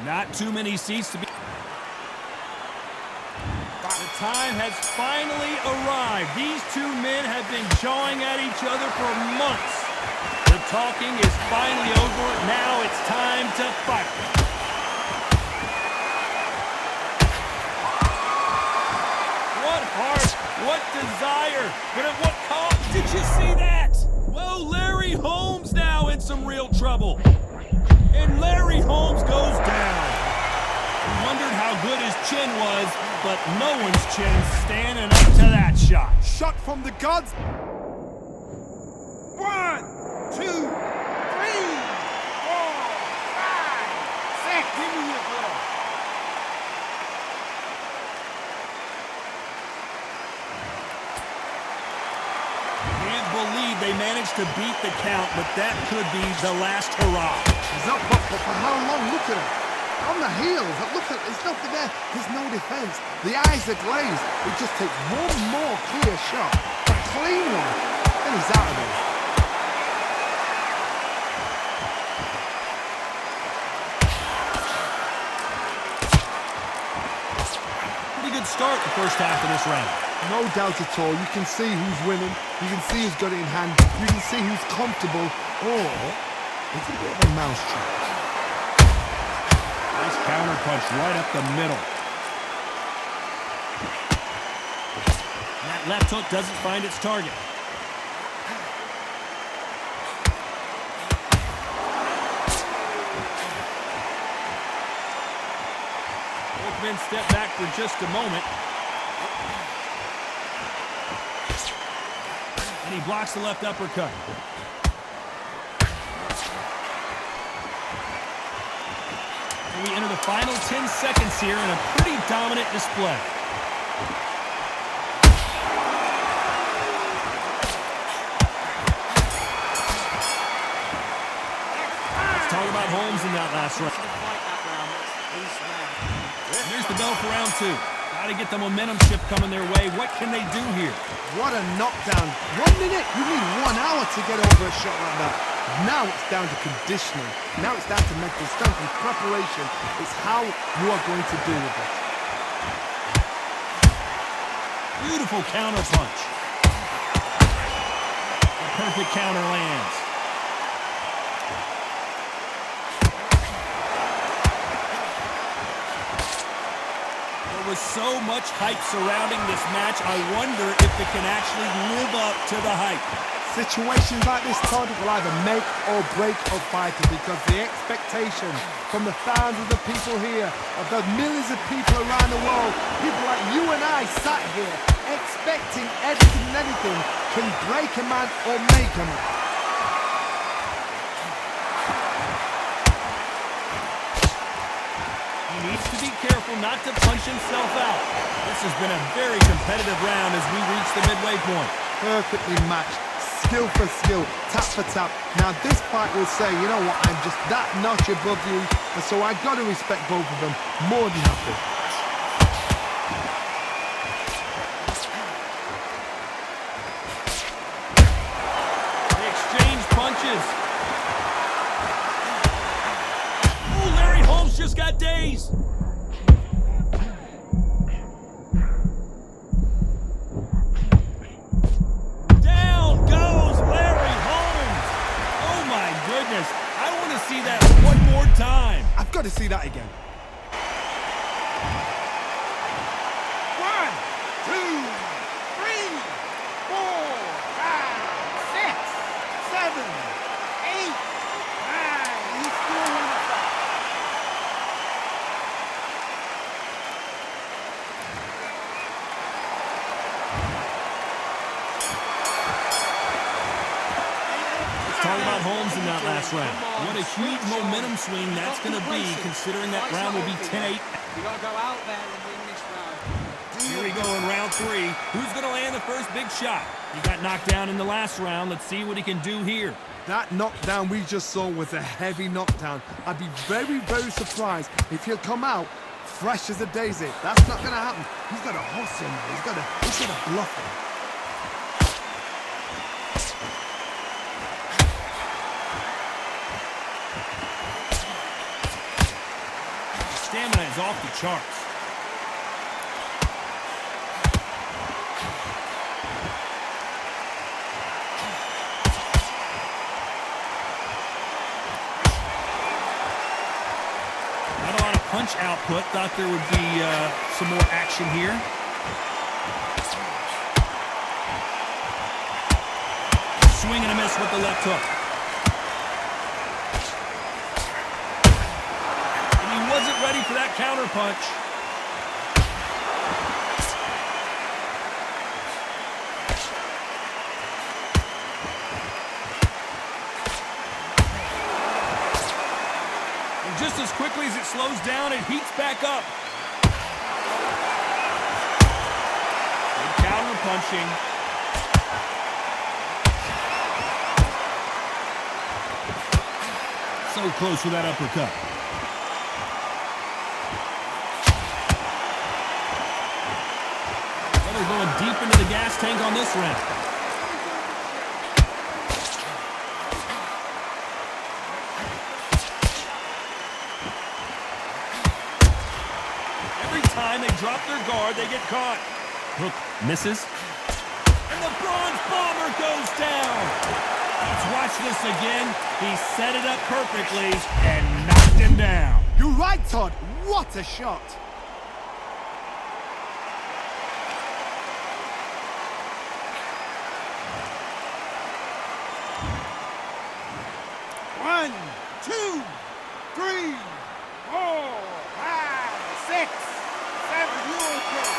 Not too many seats to be. The time has finally arrived. These two men have been jawing at each other for months. The talking is finally over. Now it's time to fight. What heart, what desire, but at what cost? Did you see that? Whoa, Larry Holmes now in some real trouble. And Larry Holmes goes down. We wondered how good his chin was, but no one's chin's standing up to that shot. Shot from the gods. 1, 2, 3, 4, 5, 6. Give me your ball. Can't believe they managed to beat the count, but that could be the last hurrah. He's up, but for how long? Look at him. On the heels, look at, there's nothing there. There's no defense. The eyes are glazed. It just takes one more clear shot, a clean one, and he's out of there. Pretty good start the first half of this round. No doubt at all. You can see who's winning. You can see who's got it in hand. You can see who's comfortable. Or it's a bit of a mousetrap. Nice counter punch right up the middle. And that left hook doesn't find its target. Both men step back for just a moment. And he blocks the left uppercut. We enter the final 10 seconds here in a pretty dominant display. Let's talk about Holmes in that last round. There's the bell for round 2. Got to get the momentum shift coming their way. What can they do here? What a knockdown. 1 minute, you need 1 hour to get over a shot like that. Now it's down to conditioning. Now it's down to mental strength and preparation. It's how you are going to deal with it. Beautiful counter punch. A perfect counter lands. There was so much hype surrounding this match, I wonder if it can actually live up to the hype. Situations like this, Todd, will either make or break a fighter because the expectation from the thousands of people here, of the millions of people around the world, people like you and I sat here expecting everything and anything can break a man or make a man. He needs to be careful not to punch himself out. This has been a very competitive round as we reach the midway point. Perfectly matched. Skill for skill, tap for tap. Now this fight will say, you know what, I'm just that notch above you, and so I got to respect both of them more than nothing. They exchange punches. Oh, Larry Holmes just got dazed. See that one more time. I've got to see that again. 1, 2, 3, 4, 5, 6, 7, 8, 9. He's still in the fight. Talking about Holmes in that last round. What a huge momentum swing that's going to be, considering that round will be 10-8. You got to go out there and win this round. Here we go in round 3. Who's going to land the first big shot? He got knocked down in the last round. Let's see what he can do here. That knockdown we just saw was a heavy knockdown. I'd be very, very surprised if he'll come out fresh as a daisy. That's not going to happen. He's got to hustle now. He's got to bluff him. stamina is off the charts. Not a lot of punch output. Thought there would be some more action here. Swing and a miss with the left hook. And he wasn't ready for that counter punch. And just as quickly as it slows down, it heats back up. Good counter punching. So close with that uppercut. Well, they're going deep into the gas tank on this round. Every time they drop their guard, they get caught. Hook misses. And the Bronze Bomber goes down. Let's watch this again. He set it up perfectly and knocked him down. You're right, Todd. What a shot. One, two, three, 4, 5, 6, 7. You okay?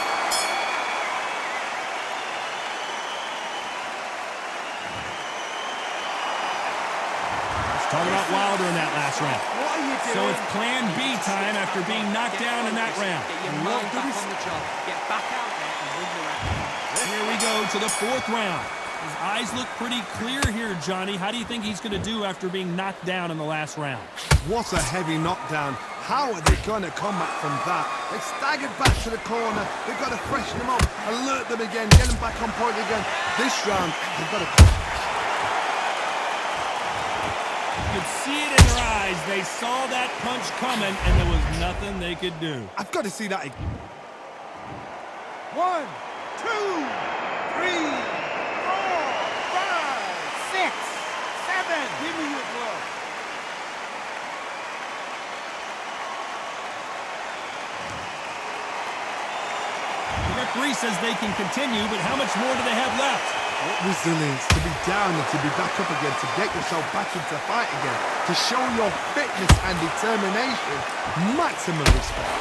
Talking about Wilder in that last round. What are you doing? So it's plan B time after being knocked down in that round. Get your mind back on the job. Get back out there and win the round. Here we go to the 4th round. His eyes look pretty clear here, Johnny. How do you think he's going to do after being knocked down in the last round? What a heavy knockdown. How are they going to come back from that? They staggered back to the corner. They've got to freshen them up, alert them again, get them back on point again. This round, they've got to... You could see it in their eyes. They saw that punch coming, and there was nothing they could do. I've got to see that again. 1, 2, 3, 4, 5, 6, 7. Give me your glove. The referee says they can continue, but how much more do they have left? What resilience to be down and to be back up again, to get yourself back into fight again, to show your fitness and determination. Maximum respect.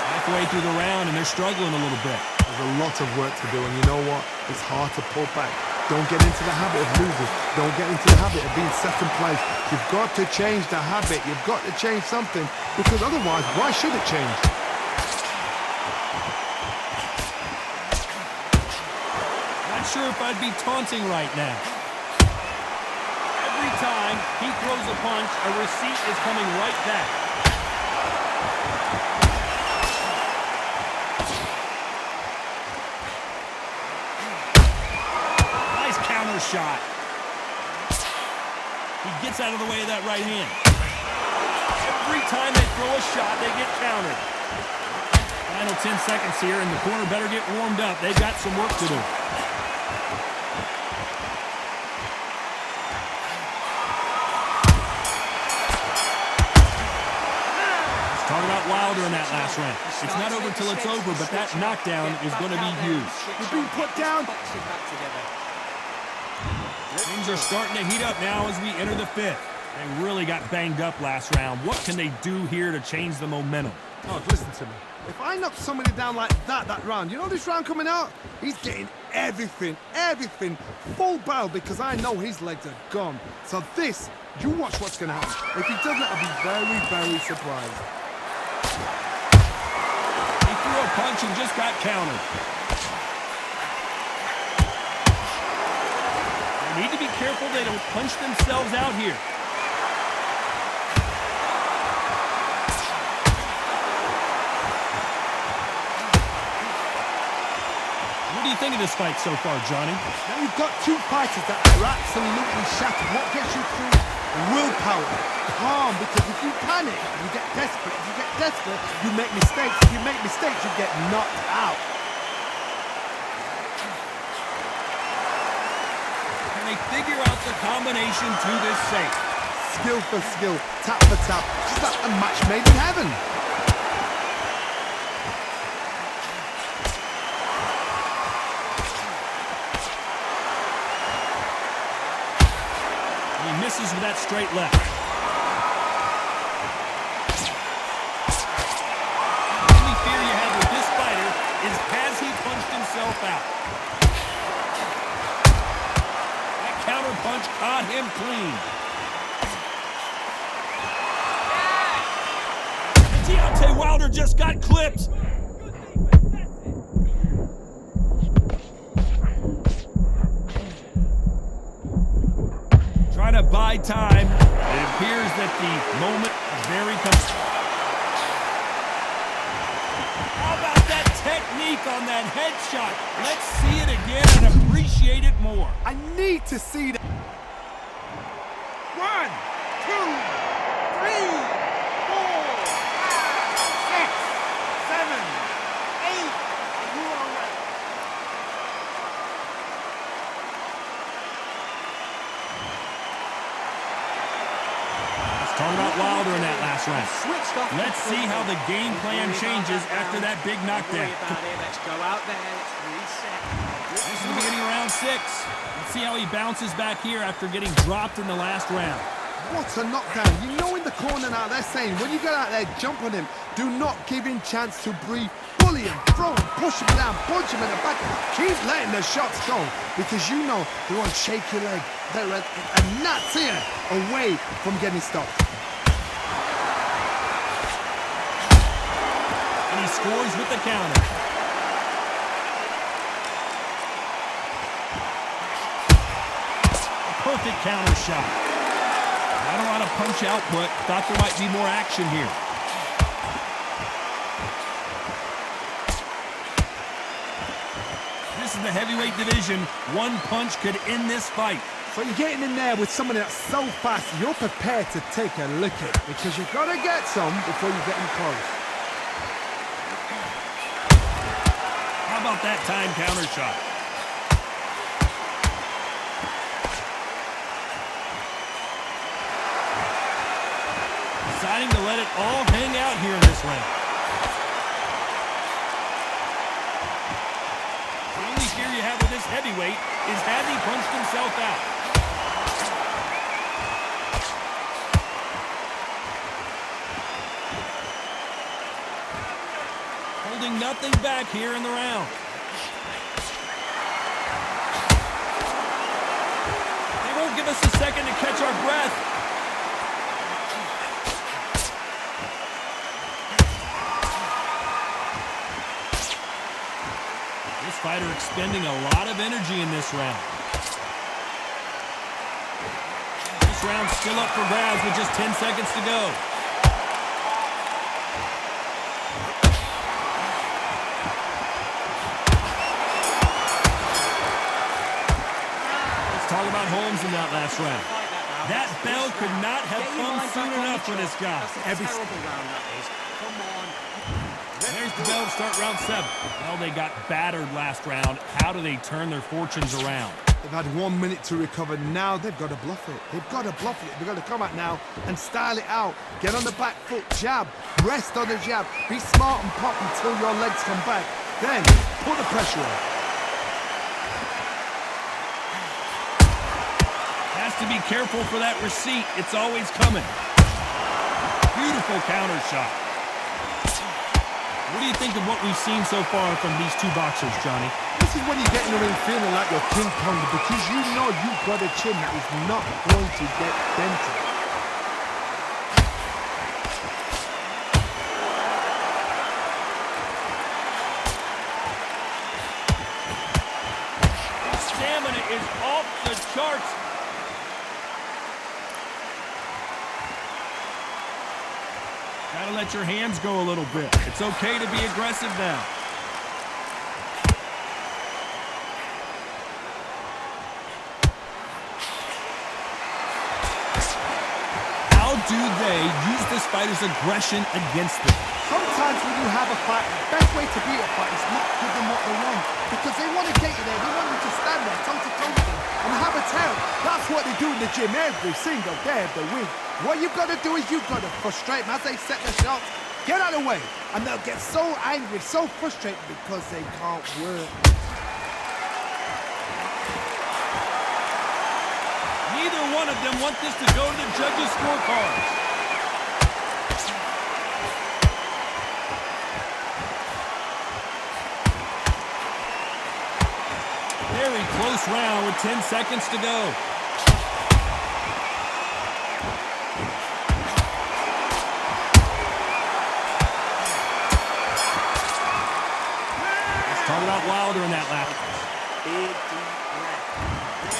Halfway through the round, and they're struggling a little bit. There's a lot of work to do, and you know what? It's hard to pull back. Don't get into the habit of losing. Don't get into the habit of being second place. You've got to change the habit. You've got to change something, because otherwise, why should it change? Not sure if I'd be taunting right now. Every time he throws a punch, a receipt is coming right back. Shot. He gets out of the way of that right hand. Every time they throw a shot, they get countered. Final 10 seconds here, and the corner better get warmed up. They've got some work to do. Let's talk about Wilder in that last round. It's not over till it's over, but that knockdown is going to be huge. You're being put down. Things are starting to heat up now as we enter the 5th. They really got banged up last round. What can they do here to change the momentum? Oh, listen to me. If I knock somebody down like that round, you know this round coming out? He's getting everything, full barrel, because I know his legs are gone. So this, you watch what's going to happen. If he doesn't, I'll be very, very surprised. He threw a punch and just got countered. They need to be careful they don't punch themselves out here. do you think of this fight so far, Johnny? Now you've got two fighters that are absolutely shattered. What gets you through? Willpower. Calm, because if you panic, you get desperate. If you get desperate, you make mistakes. If you make mistakes, you get knocked out. Can they figure out the combination to this safe? Skill for skill, tap for tap, just like a match made in heaven. He misses with that straight left. The only fear you have with this fighter is has he punched himself out? That counter punch caught him clean. And Deontay Wilder just got clipped. Trying to buy time. It appears that the moment is very close. How about that technique on that headshot? Let's see it again and appreciate it more. I need to see that. 1, 2, 3, 4, 5, 6, 7, 8. You are right. Let's talk about Wilder in that last round. Switched off. Let's see how the game plan changes after that big knockdown. Let's go out there. Let's reset. This is the beginning of round 6. Let's see how he bounces back here after getting dropped in the last round. What a knockdown. You know in the corner now they're saying when you get out there, jump on him. Do not give him chance to breathe. Bully him, throw him, push him down, punch him in the back. Keep letting the shots go because you know they're on shaky leg. They're a gnat's ear away from getting stopped. And he scores with the counter. A perfect counter shot. Not a lot of punch output. Thought there might be more action here. This is the heavyweight division. One punch could end this fight. So you're getting in there with someone that's so fast, you're prepared to take a look at it because you've got to get some before you get in close. How about that time counter shot? Deciding to let it all hang out here in this round. The only fear you have with this heavyweight is has he punched himself out? Holding nothing back here in the round. They won't give us a second to catch our breath. This fighter expending a lot of energy in this round. This round's still up for grabs with just 10 seconds to go. Talk about Holmes in that last round. That bell could not have come soon enough for this guy. Every terrible round that is. Come on. There's the bell to start round 7. Well, they got battered last round. How do they turn their fortunes around? They've had 1 minute to recover. Now they've got to bluff it. They've got to bluff it. They've got to come out now and style it out. Get on the back foot, jab, rest on the jab. Be smart and pop until your legs come back. Then put the pressure on. Has to be careful for that receipt. It's always coming. Beautiful counter shot. What do you think of what we've seen so far from these two boxers, Johnny? This is when you get in the ring feeling like you're King Kong because you know you've got a chin that is not going to get dented. His stamina is off the charts. Gotta let your hands go a little bit. It's okay to be aggressive now. do they use this fighter's aggression against them? Sometimes when you have a fight, the best way to beat a fight is not give them what they want. Because they want to get you there. They want you to stand there toe-to-toe with them and have a tail. That's what they do in the gym every single day of the week. What you've got to do is you've got to frustrate them as they set their shots. Get out of the way. And they'll get so angry, so frustrated because they can't work. Neither one of them want this to go to the judges' scorecards. Very close round with 10 seconds to go. Let's talk about Wilder in that lap. Big deep breath.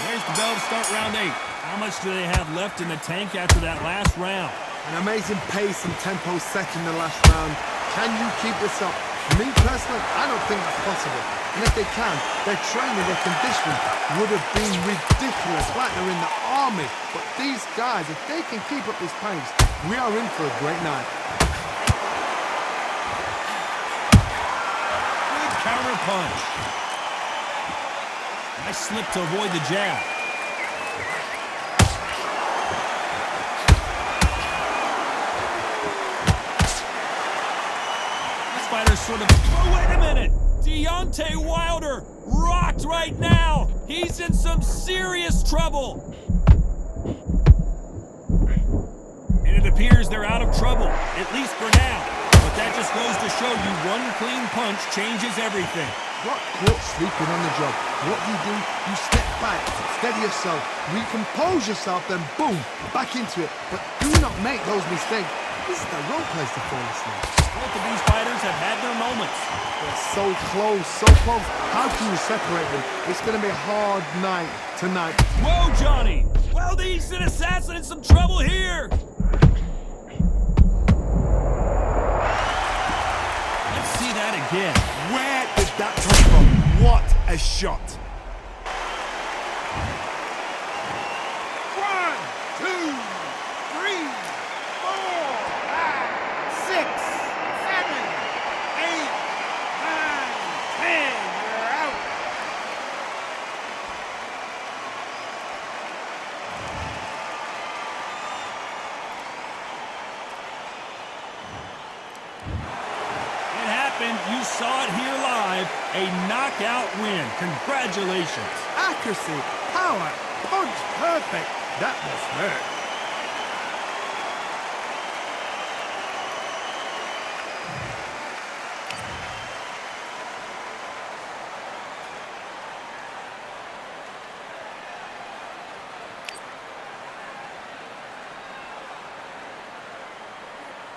There's the bell to start round 8. How much do they have left in the tank after that last round? An amazing pace and tempo set in the last round. Can you keep this up? Me personally, I don't think that's possible. And if they can, their training, their conditioning would have been ridiculous, like they're in the army. But these guys, if they can keep up this pace, we are in for a great night. Good counter punch. Nice slip to avoid the jab. Fighter sort of, oh, wait a minute! Deontay Wilder rocked right now! He's in some serious trouble! And it appears they're out of trouble, at least for now. But that just goes to show you one clean punch changes everything. Got caught sleeping on the job. What do? You step back, steady yourself, recompose yourself, then boom, back into it. But do not make those mistakes. This is the wrong place to fall asleep. Both of these fighters have had their moments. They're so close, so close. How can you separate them? It's going to be a hard night tonight. Whoa, Johnny! Well, the Eastern Assassin in some trouble here! Let's see that again. Where did that come from? What a shot! 1, 2, 3, 4, 5, 6, 7, 8, 9, 10. You're out. It happened. You saw it here live. A knockout win. Congratulations. Accuracy, power, punch, perfect. That was hurt.